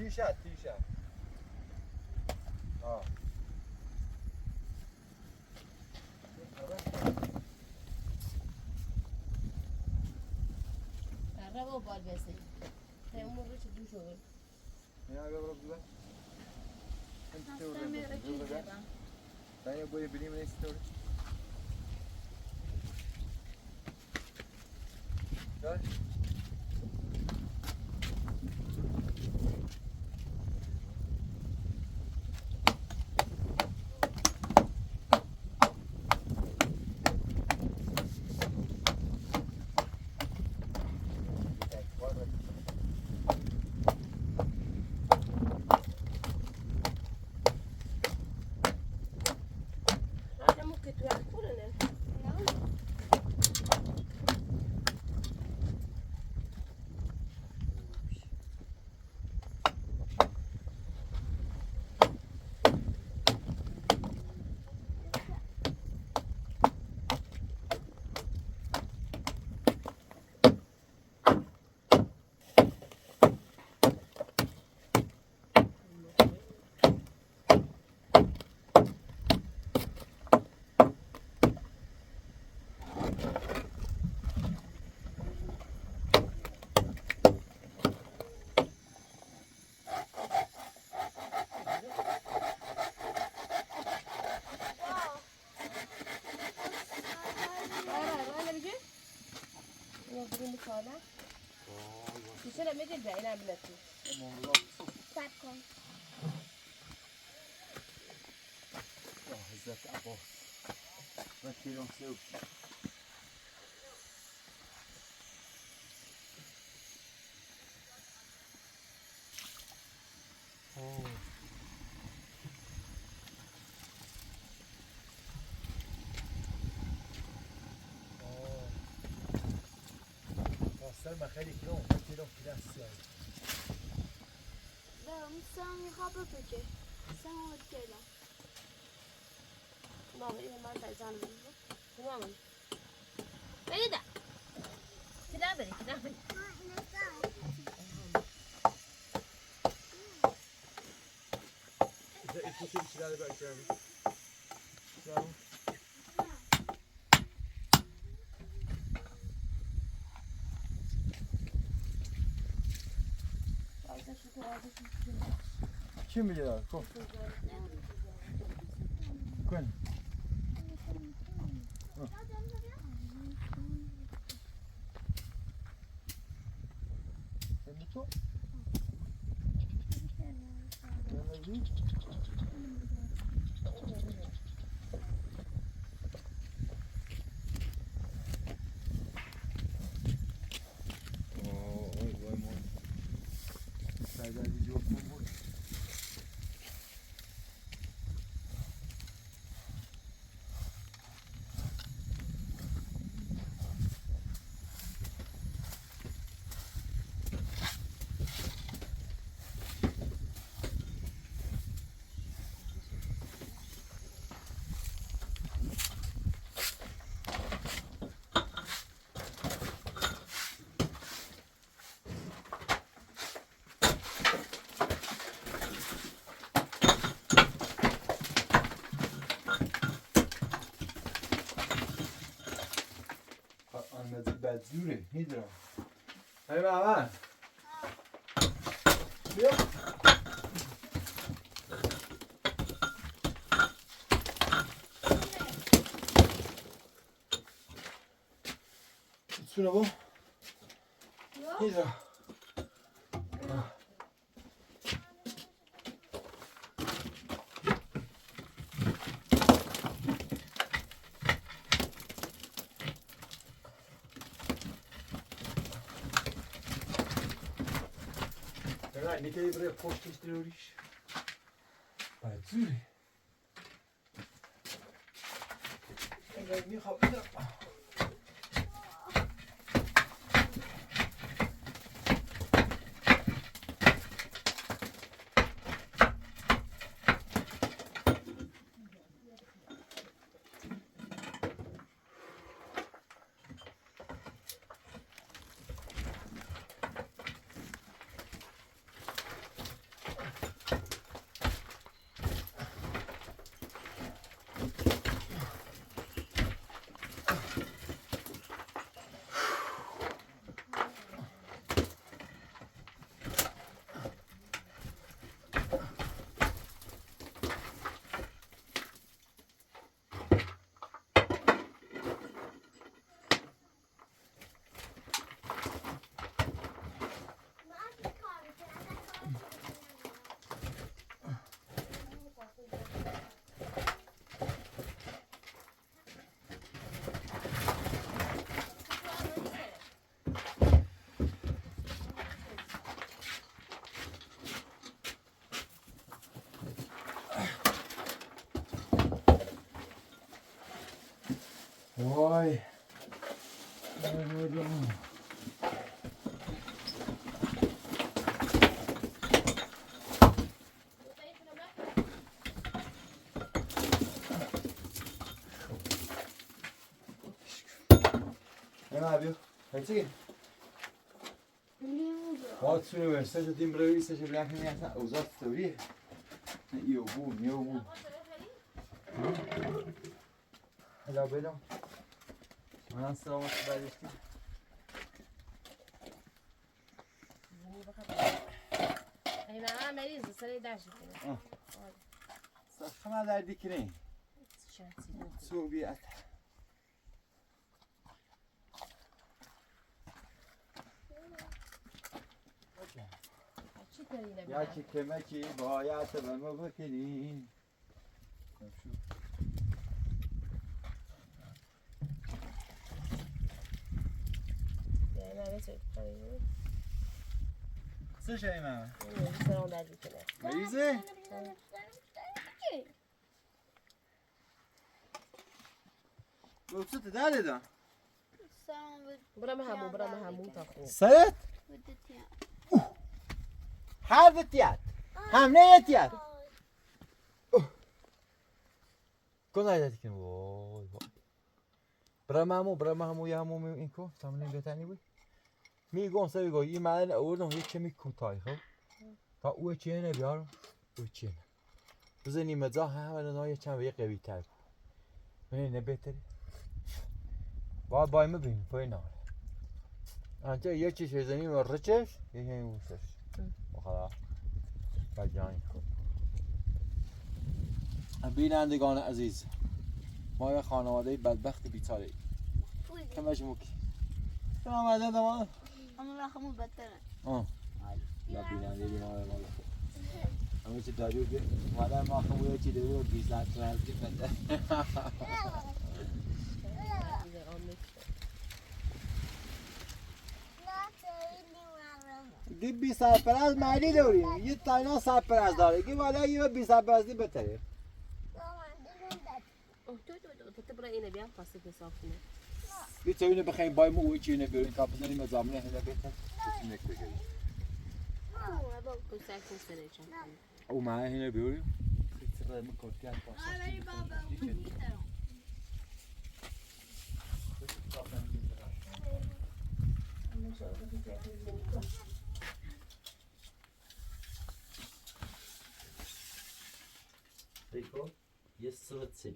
تیشت ربا بال بسی تیمور رو چه دوش بود نه ببرو بزن هستم میره چیز دادم نه باید بریم نیست تو دار چرا میدید به اینم بلتی سب کن حضرت عباس و کیلون سو ما خیلی کیلون سیاه دارم سم میخواب بپکه سم آمد کردم بابا این من در جانم بابا بگیدم کدا بری ایشون چی داره بکنی kim biliyor? Kom. Kön. Sen bu çok. Ne بدجوره میدونم هی محمد بیا شنو با میدونم Ne kadar buraya post getiriyor iş. Badjuri. Ben kapıda. وای نه بیا هیچی باید سونه ورسته شدیم روی سشه بلک نمیستن اوضاع ستوریه یو بو هلا بلام من سلامت برداشتی ای بابا مریض سری داشتی کنه سخما دردی کنی صوبیت چی کنی یا چی کمکی باید بمو بکنی سه شایی من سلام دردی کنه مریضه؟ بوسط داده دا برام همون تا خوب سرت؟ هر دتیت هم نه یتیت کن ایدتی کنم وای برام همو یه همو این کن تمام بهتنی بود میگم سوی گو این من آوردم یه کمی کوتاه خب تا او چیه نه بیارم او چیه نه بزنی مزا همه نای چند یه قوی تر من نه بهتری باید ببینیم پای نه آنجا یه چیز زنی و رچش یه این اوسش خدا بجانی خود بینندگان عزیز ما یه خانواده بدبخت بیچاره کمش موکی تو آمده دمان اما رقمو بدتره یا بینندگی ما رو همه چی داری که مادر ما خمویه چی داری و بیزد ترازی بده دی بی سرپرست معنی داریم یه تاینا سرپرست داره که والا یه بی سرپرستی بتره تو برای اینه بیام پاسه حساب کنه بی تو اینو بخوایم بای مو اوی چی اینه بیرون که بزنیم از زامنه هنه بهتر بسیم نک بگیریم او معه هنه بیرون خیلی سر مکرد کرد دیکو یه سرت سیل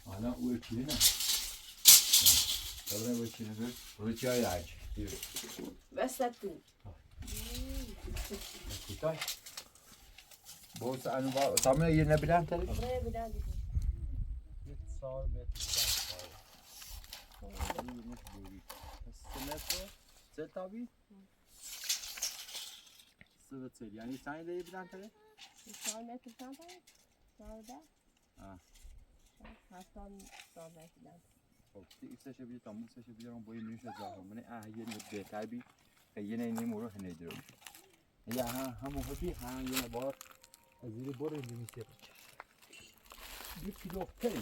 حالا اوی چی نه دوباره اوی چی نه اوی چی های عج بس تو کوتاه باز انو سامنے یہ نہ بلان تھے برای بدن یہ سال میں سال یہ مش بوری سمت ستابی سوت یعنی ساین دی بلان تھے سال متر چند تا 14 هفتان سال بدن خب ایستش بیه تموم سش بیارم با نیش زاهم من یه بهتر بی یه نه مورو هنه درو یا همو هدی یه بار زیر بار میشه یک کیلو پنی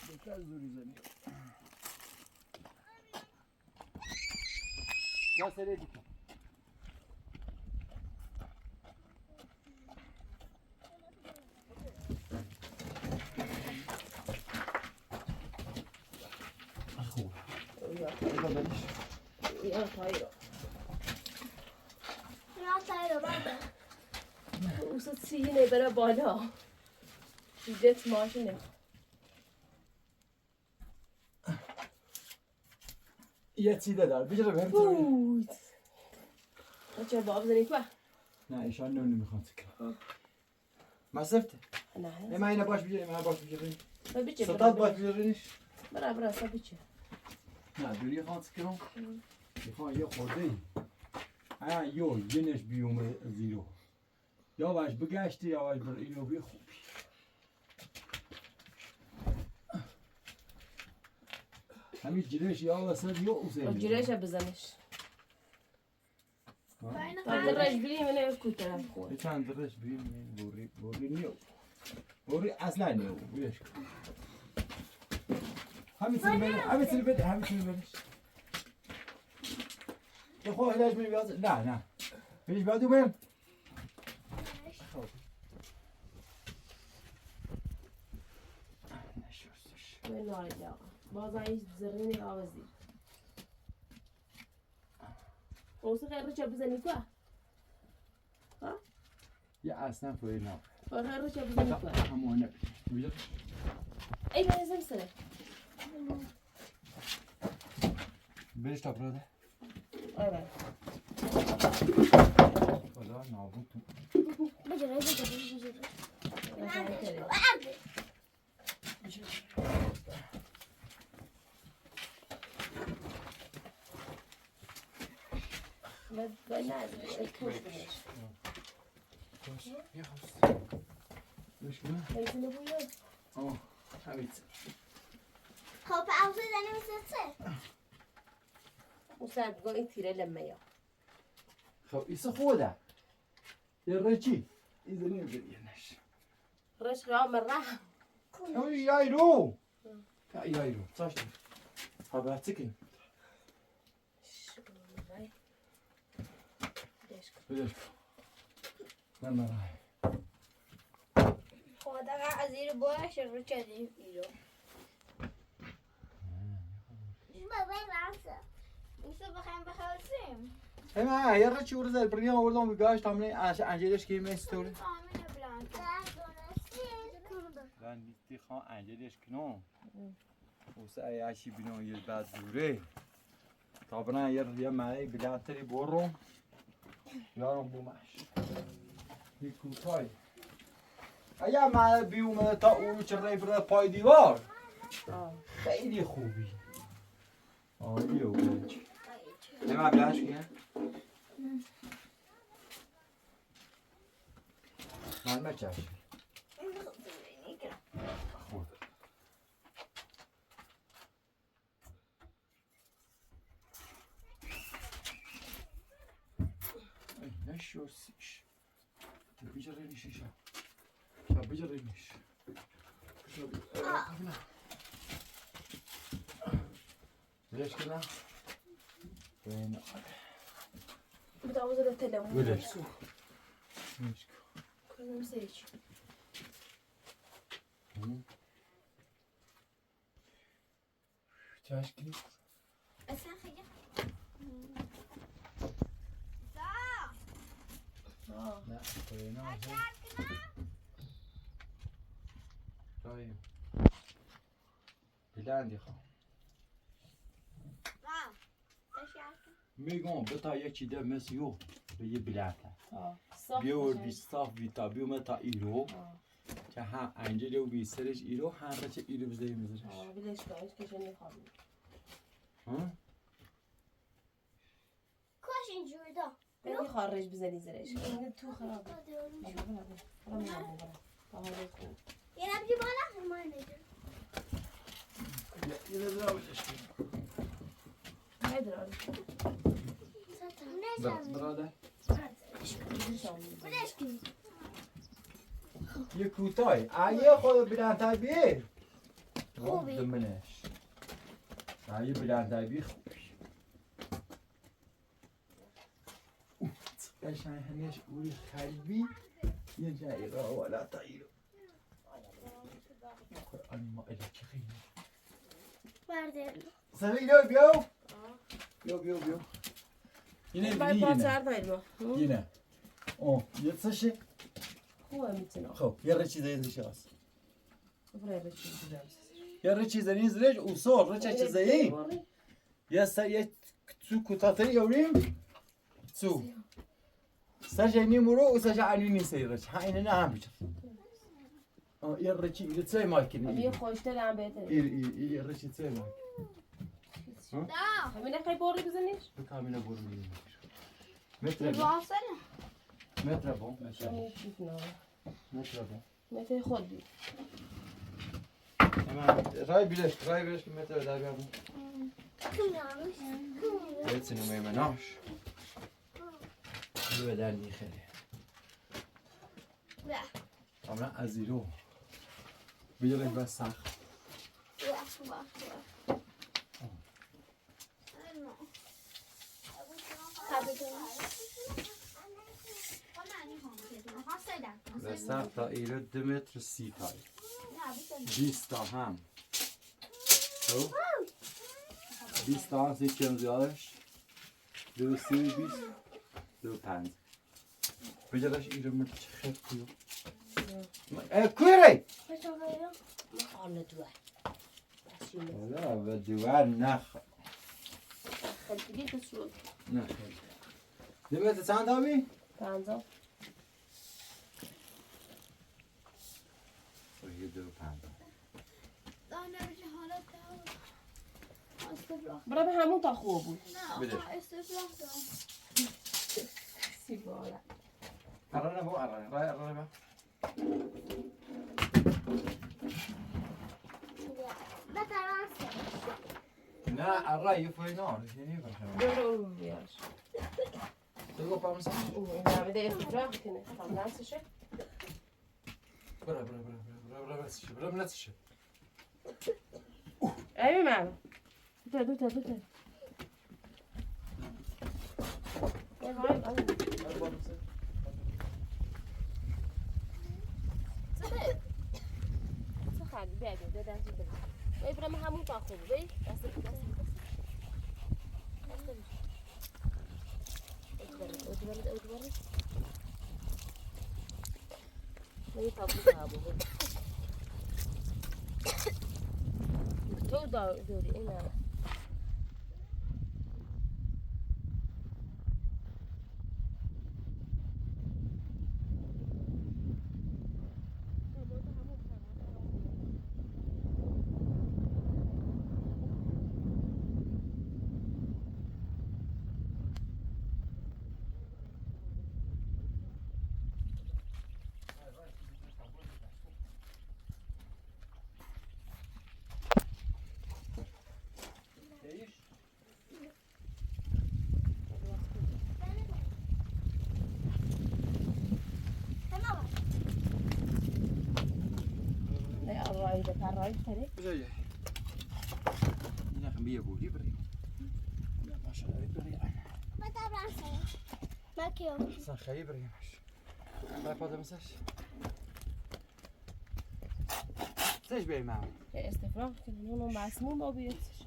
بهتر زوری زنی یا سری دیگه خوب یا تایرو اوسط سینه بره بالا شدت ماشینه یه چیزه دار بیچاره بهم تو بچه باب زنی تو نه ایشان نمیخواد که مسافته نه من اینا باش بیاریم من باش بیاریم بچه ستاد باش بیارینش برا سا بچه نه دوری خواهد سکرم میخواه یه خورده ای یه نش بیوم زیرو یا باش بگشتی یا باش بر اینو بی خوبی همین جلوش یا وسط یا اوزه جلوش بزنش درش بریم اینه کوتاه خواه چند درش بریم بوری نیو بوری اصلا نیو بیش همین بده یه خواه هلاش منی بیاد نه هلاش بیاد من من نارد آقا باز هیچ زرینی آوازی اوسه خیلی چه بزنی که ها؟ یه اصلا فوری نه خیلی چه بزنی که همونه بیاد ای بازم سره برش تا براده آره خدا نابود تو بجره باید نازدیش توش بینش یه خوست برش کنه بایدی نبوید آه همین خب عوضه زنی مثل چه؟ موساد بگو این تیره لمه یا خب ایسا خوده یه رچی ایزا نش رش خیام راه اوی یایرو یایرو تاشتی ها براتیکن بدش کن من مرای خدا از این باش رو چدیم ایرو بابا راسته میشه بخوایم بخواسیم اما یه رچی ورز البرنیا آوردم بیگاش تامنی انجلش که میستوری تامین بلانک lan nitti khan anjelish kino واسه عیاشی بینو یه بعد دوره طبعا یه معنی بلندتری برم یارم بومش یه کوتاه اگه معنی بیومه تا اونو چرنه برده پای دیوار خیلی خوبی آیه اوچ نمه بلنش که من بچهش خود نشورسیش بیجاره نیشیشا بیجاره نیش بیش کنم بین بتعوز ده تلمون بلش کنم سیچ تشکیل اصلا خیلی نه بین رایم بلندی خواه میگم بتا یکی ده مسیو به یه بلنده بیور بی صاف بیتا بیومه تا ایرو که هم انجلی و بی سرش ایرو هم رچه ایرو بزایی میزرش بلش باید که شنی خوابی کاش اینجوری دا بگی خارج بزنی زرش این تو خرابه یه نبجی بالا همه نگه یه ده درا بلش کنیم براده بلش کنی یه کوتای ایه خود بلندتر بیه خوبی. دمنش ایه بلندتر بیه خوبی قشنگ همیش اوی خلبی یه جایی را والا تا ایرو ما الکی خیلی برده سمی بیو اینه باید بازار داریم اینه یه چشه خوبه میتونم خب یه رچی زیدش هست برای بچه بزنم یه رچی زنیز رچ اوصول رچه چه زیدی یه سر یه تو کتاتری یوریم تو سجا نیمورو و سجا عنوینی سیرش ها اینه نه هم بیچه یه رچی ایره چه مایکنی یه خوشتر هم بهتره یه رچی چه مایکنی همین نخوای باری بزنیش؟ تو کامینه برو میگیم متر با متر خود بید رای بیلش که متر در بیارم بیت نومه مناش یه در نیخیلی اما از ایرو بیارم بس سخت بسر تا ایره 2 متر 30 تایی 20 تا هم خب 20 تا هم سیکم زیادش 2 30 20 2 5 بجدش ایره متر چه خیلی کیو کویره حالا دوه لا و دوار نخ خیلی دیگه کسود نه 2 متر چند آبی؟ 50 یه 2 5 برای به همون تا خوب بود بده سیباله ارانه با ارانه با نه ارانه یه فاینا یعنی باشه برو بیارش تو پام سر این نمیده استفراغ کنه tam dansشه برا نتشه ای من دوتا چه خالی بیاید دادن تو بی برام همون تا خوب بی دست ادوار نمی تابو تو دوری اینا بجای اینا خم بیا بودی بریم نه ماشاءالله بریم اصلا خیلی بریمش بای پاده مسش تش بریم هم استفراغ کنه اونو مسموم با بیتش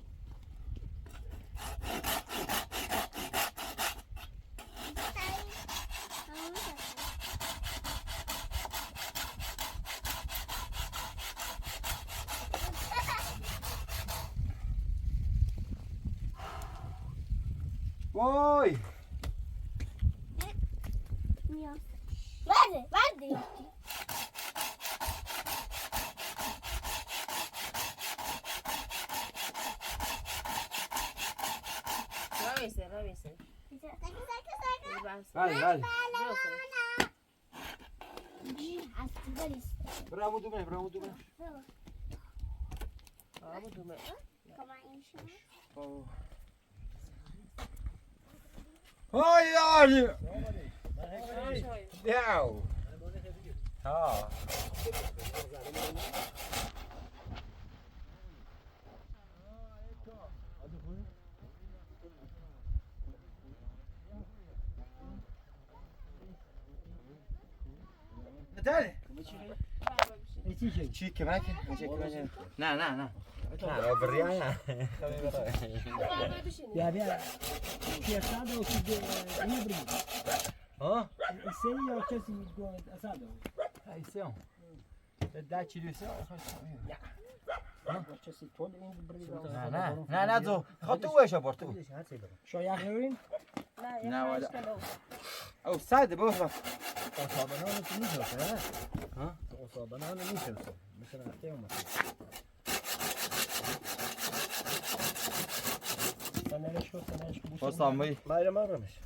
وای Verde. Ravise. بله As برامو دومه Bravo dume. های یاری دیو ها داره چی که ماکن نه را بریانه بیا پیشنهاد و که اینو بریم ها سه یا کسی گفت اسادو ایسیام ده چیلو سه کسی تول این بریم نه تو خود تو وش آورد تو شاید هرین نه والا او ساده باش اصابنا تو میشه ها اصابنا میشه مثلا احتیام سنرش خواستم مایره مارمش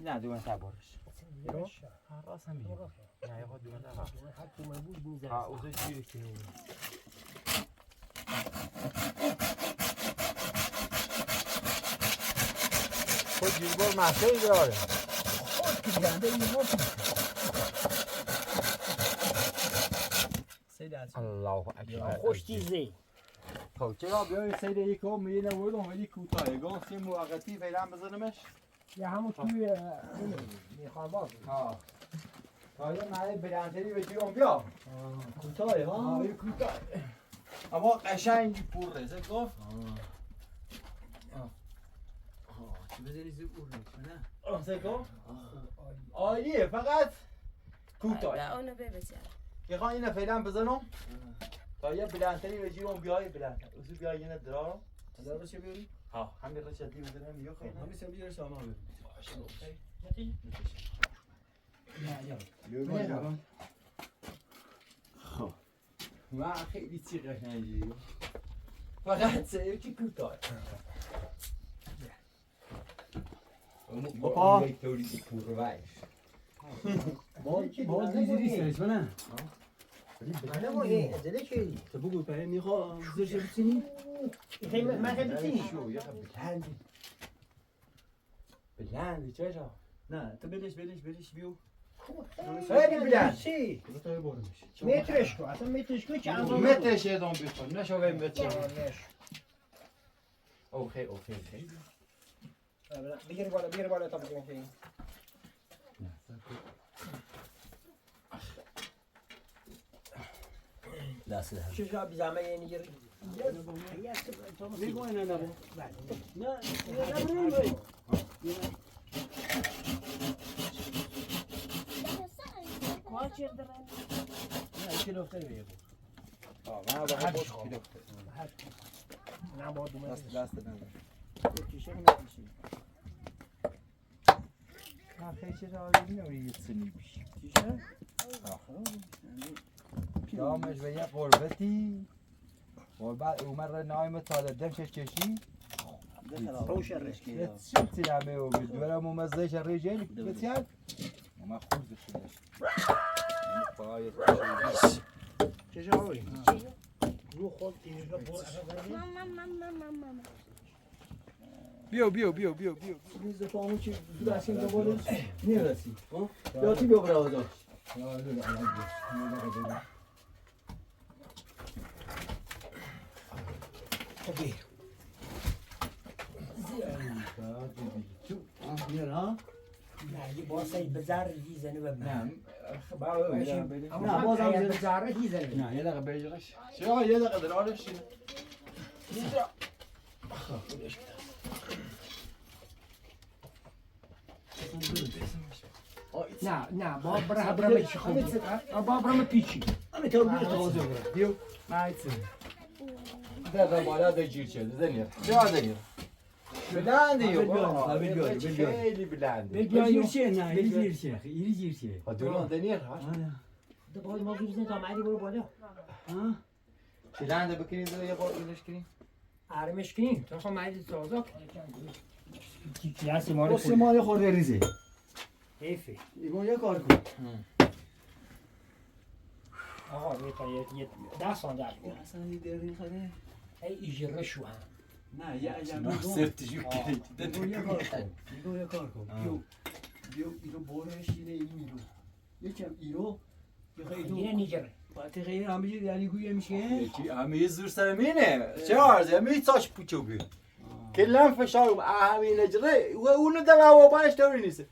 نه دوان تبارش راست هم میگم نه یه خود دوان تبارش حتی من بود میزنه ها اوزش گیره که خود جیربار محصولی داره خود که گرده این موت سید از الله اکبر خوش چیزی خب چرا بیای سید یکو میینه ورودم ولی کوتاه گفت موقتی فعلا بزنمش یا همون توی میخوام باز ها تا یه معنی بلندتری به جیرم بیا کوتاه ها یه کوتاه اما قشنگ پر رزه گفت چی بذاری زیر اون نه آسه گفت عالیه فقط کوتاه اونو ببزن که خواهی اینه فعلا بزنم تا یه بلندتری به جیرم بیای بلندتر اوزی بیای یه درارم هزار بشه بیاری ها همین رشدی بزنم یا خیلی همین سم بیاری سامان بیاری خب من خیلی چی قشنگی فقط سه که کوتاه بابا. یک طوری که پور وایش باز دیزی ریستش بنا نه ما این ازده چی؟ تو بگو پای میخوا زرش بچینی من خیلی بچینی شو یه بلندی بلندی چرا نه تو بلش بیو خیلی بلند چی؟ تو برمش مترش کو اصلا مترش کو چند مترش یه دون بیخون نشو بیم بچه اوکی بگیر بالا تا بگیرم که این دست ده چه جا بیزامه یعنی گیر میگو اینا نبو نه نه چه دفتر بیه من با هم باش خیلی نه با دومه دست نمیشه خیلی چه را ببینم یه سنی بیش دامش به یه قربتی قربت اومد نایم تاله دمش چشی روش رش یه چیزی همه و بدورم ممزهش ریجلی بسیار ما خوب بشیدش پای چه جا روی رو خود اینجا بر ماما بیو میز پامو چی دستین دوباره نیرسی ها یا تی ببره آزاد اوکی میرا نه یه باسه بزار هیزنه ببین نه نه بازم بزار هیزنه نه یه دقیقه بیجرش چرا یه دقیقه درارش نه با برام چی خوبی با برام پیچی همه تو بیرو تازه برو بیو مایتسن دقیقه بالا ده جیر شد زنیر چرا زنیر بلندی خیلی بلندی بگیر چه نه ایری گیر چه ها دولان دنیر ها ده باید ما بیرزن تا معدی برو بالا ها بلنده بکنید زیر یه بار اینش کنید آرمش کنیم تو خواهم معدی تازه کی هستی ما رو بس مال خورده ریزه حیفه ایگون یه کار کن آقا یه 10 سانده اصلا این درین خده ای ایجره شو هم نه یه اجا سرتشو کنید ایگون یه کار کن بیو ایرو برش اینه این میرو یکم ایرو اینه نیجره باید خیلی هم بجید یعنی گویه میشه یکی همه یه زور سر مینه چه عرضه همه تاش پوچو بیو کلم فشارم همه نجره و اونو در هوا بایش طوری نیست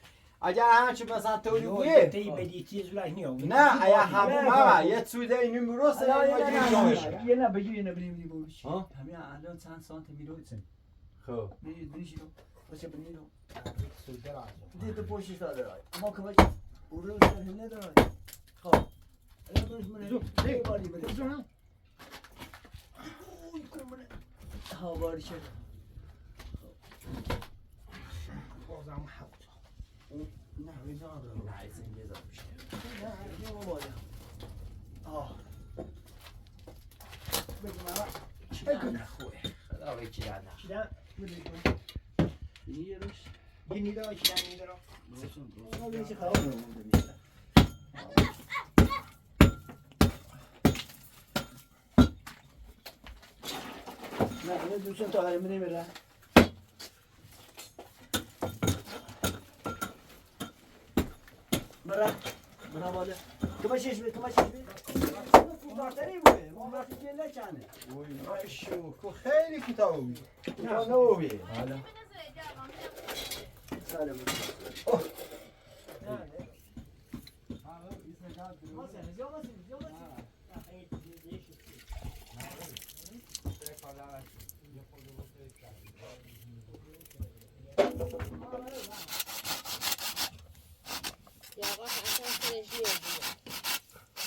اگر همچه مثلا طوری بویه تی بدی تیز ولی نیو نه ایا همون ماما یه سویده اینو میروسه یه نه بگیر یه نه بریم برش همین الان چند سانت میروسن خب بریش رو باشه بنیرو سوده را دیده پوشش داره ما که باید او رو سر هم نداره خب الان برش منه یه باری برش اوی کنمونه ها باری شد بازم حوض نه ویزان رو نه ایسا این بیزار میشه نه یه ما باید آه بگو مرا چی دانه خوبه خدا بگی چی دانه چیدن یه روش یه نیده چیدن نیده را ما بیشی خراب نمونده میشه نه اینه دوستان تا هرمی نمیره برا بالا کماشش بی دارتری بوده ما وقتی گله کنه وای شو خیلی کوتاه بود کوتاه نبود حالا سلام یا آقا اصلا سرش میاد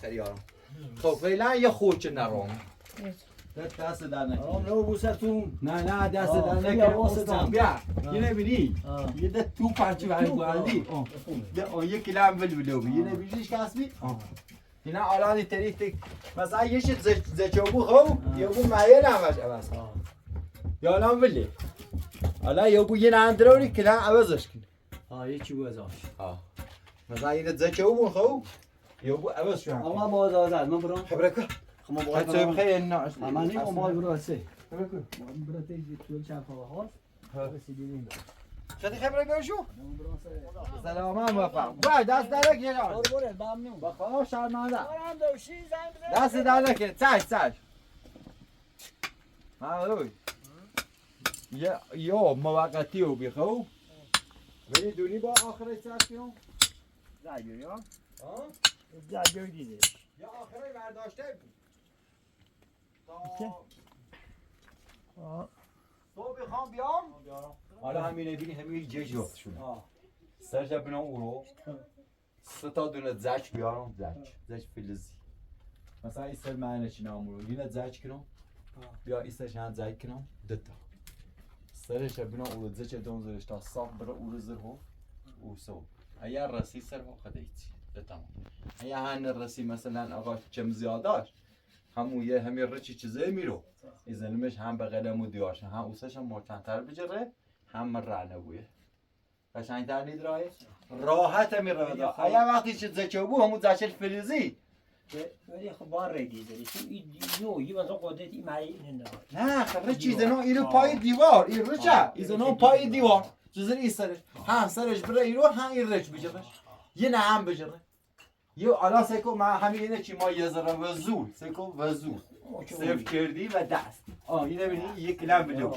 خیلیارم خب فعلا یه خوچه نرام دست در نکنی آرام نو بوستون نه دست در خیلی نکنی حواست استان هم. بیا یه نبینی آه. یه ده تو پرچی برای بردی یه کلام ولو یه نبینیش کسبی اینا الان تریخت مثلا یه شت زچوبو خو یه بو مایه نماش عوض یا الان ولی حالا یه بو یه نندروری کلام عوضش کن یکی بوزاش مثلا این زچوبو خو یه بو عوض شو اما باز آزاد من برام خبرکو خما حتی باز بخیر نه اما نیم اما برو سه خبرکو برات یه تو چند فوق هاست رسیدیم خیلی خبرکو شو سلام موفق باید دست درک یه جان برو ممنون با خدا شرمنده برام دوشی زنگ بزن دست درک چش مالوی یا موقتی رو بیخو ولی دونی با آخرش چش کنم زنگ یا ها زنگ دیده یا آخرش برداشته بود تو بخوام بیام حالا همینه بینی همین جه جفتشونه سرش بینام او رو سه تا دونه زچ بیارم زچ فلزی مثلا این سر من نشینم رو یه زچ کنم بیا این سرش هم زچ کنم دوتا سرش بینام او رو زچ دون زرش تا صاف بره او رو زر هو او سو اگر رسی سر هو خدایتی دوتا اگر هن رسی مثلا آقا چم زیاداش همون یه همین رچی چیزه میرو این زلمش هم به قلم و دیارش هم اوسش هم مرتنتر بجره هم رعنه بویه قشنگتر نید راهی راحت میره دا اگر وقتی چه زچوبو همون زچل فلزی ولی خب بار ریدی داری تو این یه مثلا قدرت این مایی نه خب چیز نه اینو پای دیوار این رچه ایزنو پای دیوار چیزی این سرش هم سرش بره ایرو هم این رچ بجرش یه نه هم بجره یو الان سکو ما همین اینه چی ما یه ذره وزور سکو وزور صرف کردی و دست اینه ببینی یک کلام بلو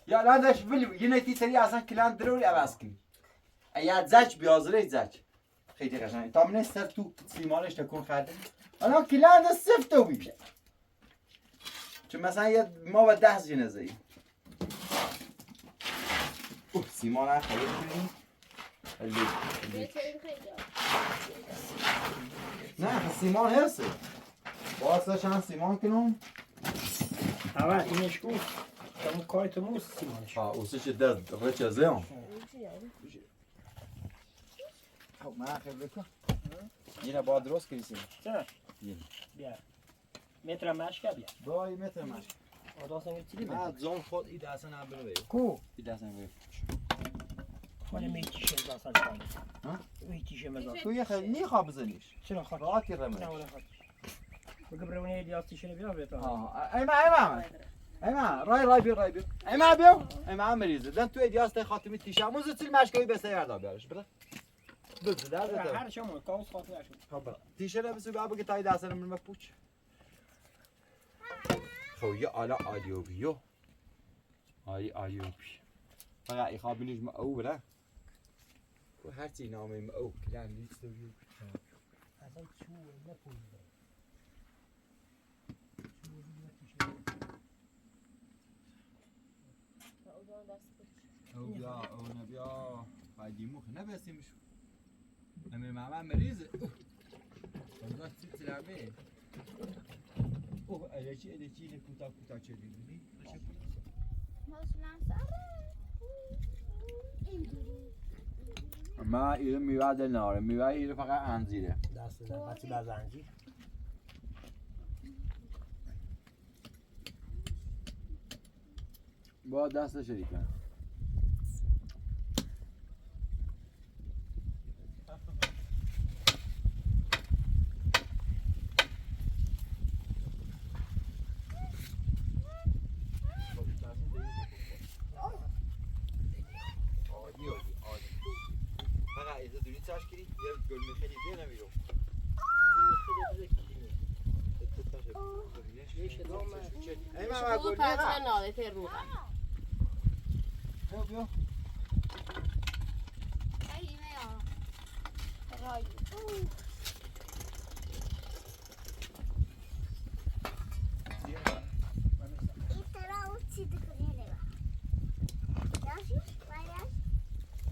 یا الان داش بلو اینه تی سری اصلا کلام ضروری عوض کنی ایا زچ بیازره زچ خیلی قشنگه تا من سر تو سیمانش تکون خورده الان کلام ده صفر تو بیشه چون مثلا یه ما با 10 جنازه ای سیمان خیلی ببینی نه سیمان هسته واسه چند سیمان کنم اول اینش کو تمام کارت موس سیمانش اوسه چه دست رچه زیان خب من خیلی بکن اینه با درست کریسیم چرا این بیا متر مشکا بیا دای متر مشک آداستان چیلی نه زون خود ای دستن هم بنو بگیر کو ای دستن بگیر خونه میتیشه زاسان کنی ها؟ میتیشه مزاس تو یه خیلی نیخواه بزنیش چرا خاطر راکی رمش نه ولا خاطر بگم برونه دیاستیشه بیا بتا ایما رای بیر ایما بیو ایما مریضه دن تو ادیاست خاتمی تیشه موزه چیل مشکوی به سیار بیارش بره بده هر شما کاوس خاطر شد خب تیشه رو بسو بابا که تای دستن من مپوچ خو یه آلا آلیوبیو آلیوبی فقط ای خوابینیش ما او بره و هر چی نامه ما او کلان نیست تو بیو اصلا چو نپویده او نبیا بعدی مخ نبسیمش اما ماما مریضه اونا تیترامه الکی نه کوتا چه دیدی ما ایره میوه دل ناره میوه ایره فقط انزیره دست بچه بزنجی با دست شریکن فقط ایزا دوری تشکیلی یه گل میخیلی بیا نمیرو ای ماما گل میخیلی بیا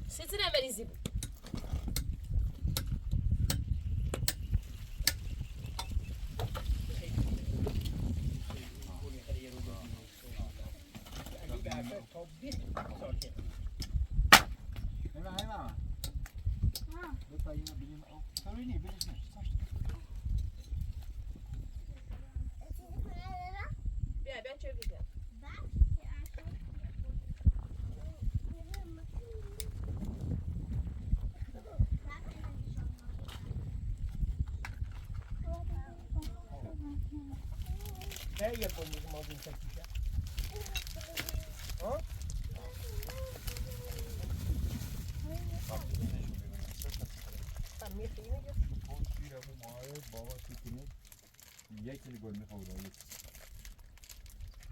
ستره مریضی بود بیا چه بیده یه پولی مازین تکیشه ها؟ یک کلی گل میخواد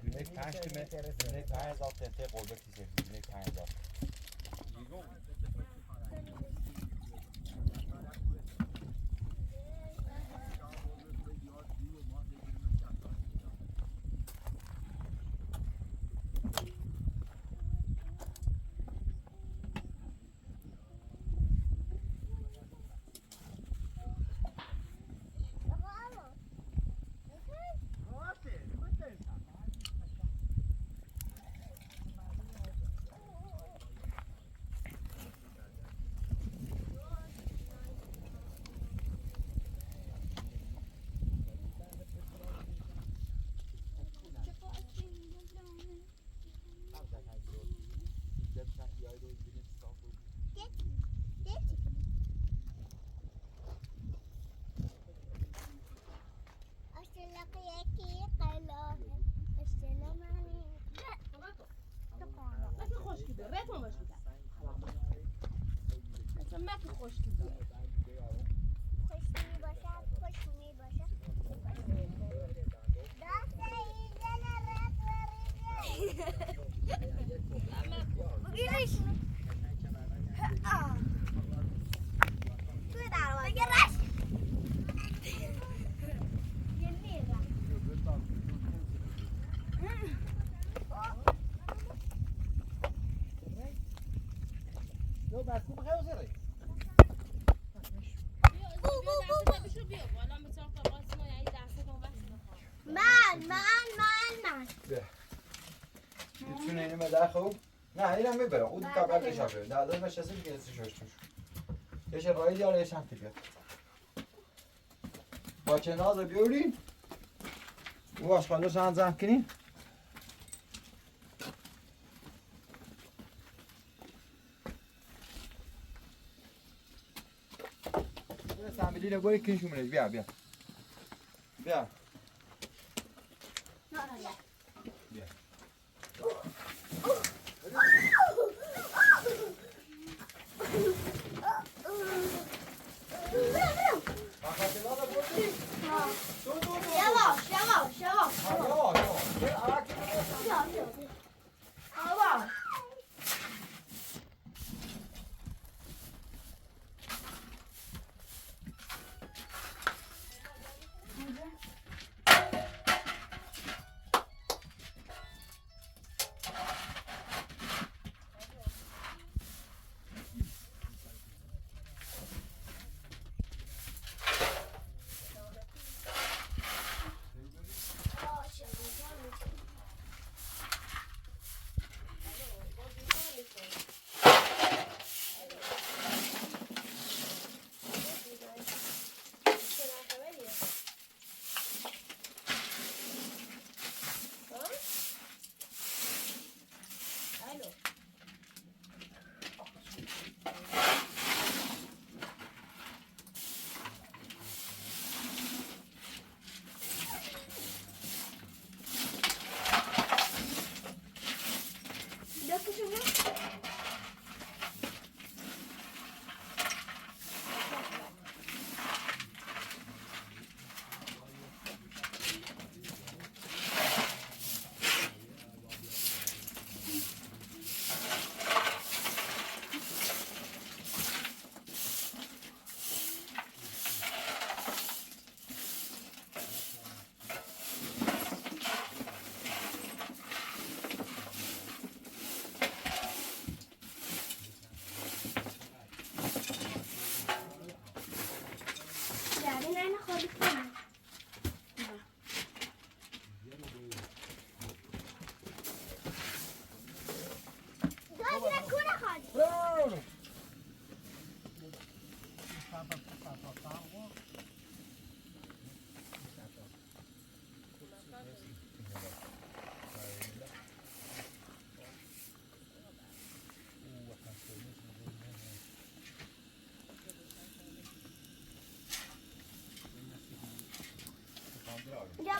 یک 5 کیلومتر یک 5000 تنته قلبه کیسه یک 5000 خوش بگیرش توی دروازه بگیرش لو بس خوب خیلی سری من میتونه اینو بده خوب نه اینم میبره اون قبلش آبه داده باشه سری که استشوش توش یه رای دیاره یه شمتی بیاد با کناز بیورین او آشخالش هم زم کنین سنبیلی رو گوی کنشو منش بیا بیا بیا بیا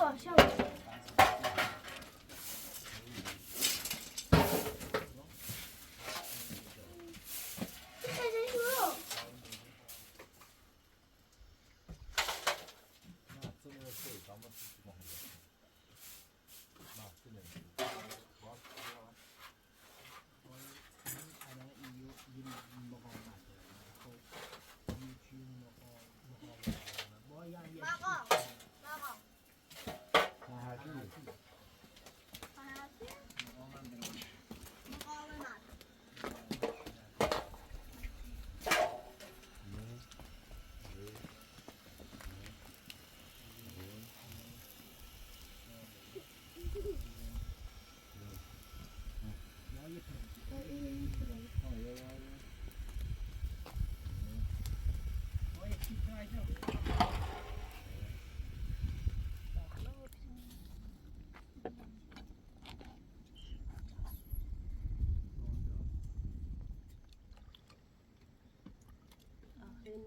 Yavaş yavaş.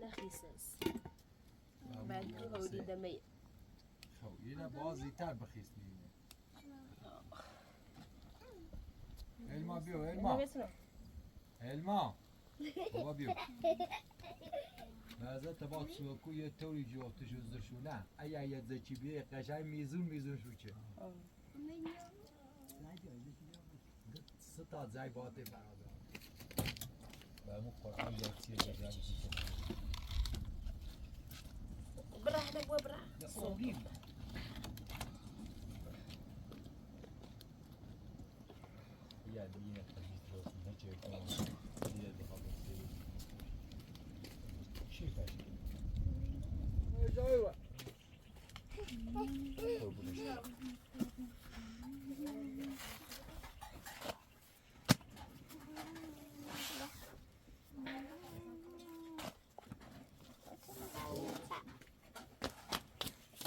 نخیسس بعد تو هودی دمی خب یه بازی تر بخیس میمونه علما بیو علما علما بابا بیو بعضا تبع سوکو یه طوری جوابتش زرشونه ایا یه زکی بیه قشنگ میزون شو چه سه تا زای باته برادر بهمون قرآن یکیه جزایی برا هناك وبرا یا دیگه خیلی روز نچه کنم دیگه دخواه بسیاری چی کشی؟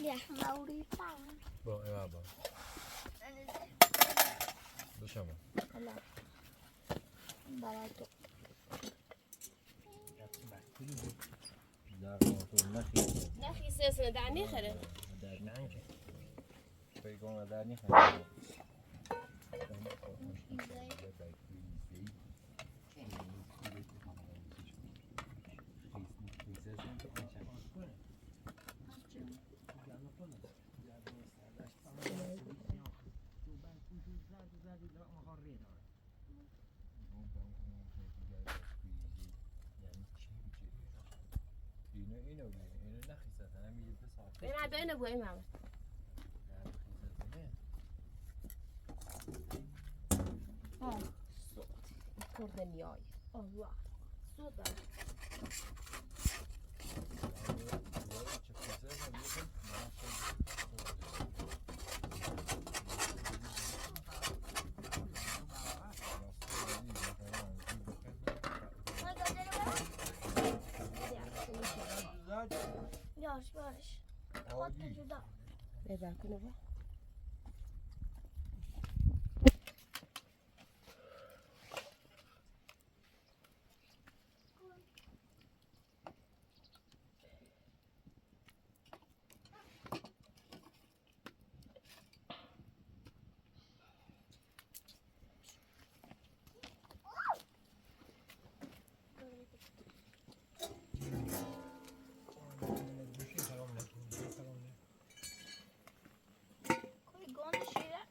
Ya, Laurita. با ایوان با بشما Hola. Barato. در موضوع نخیلی نخي سيسنا دعني خير در نخیلی پیگاه در نخیلی بين عدوين ابو امام صوت كرد النياي الله صوت Yavaş yavaş. Kapatma şurada. اذا كنا بقى Koy gonu şöyle.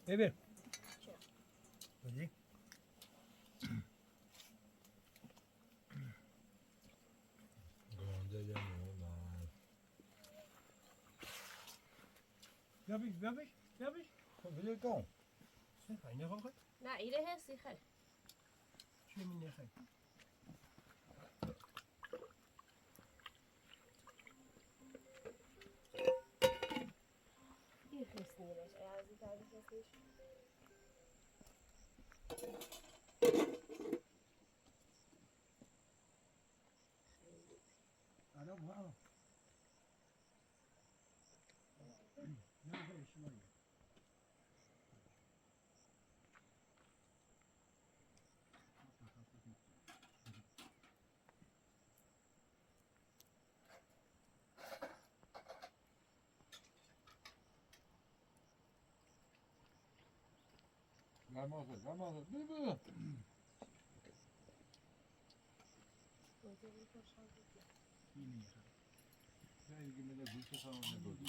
ببین بودی؟ بیابیش بده کن نخواه نخواه لا إله هسي خير چه می نخواه يخسني ليش يا عزيزي تعالي خسنيش الان ها نه شما Ramazan, bebe. این میخواد. Ben ilgimle bu sefer ne gördüm.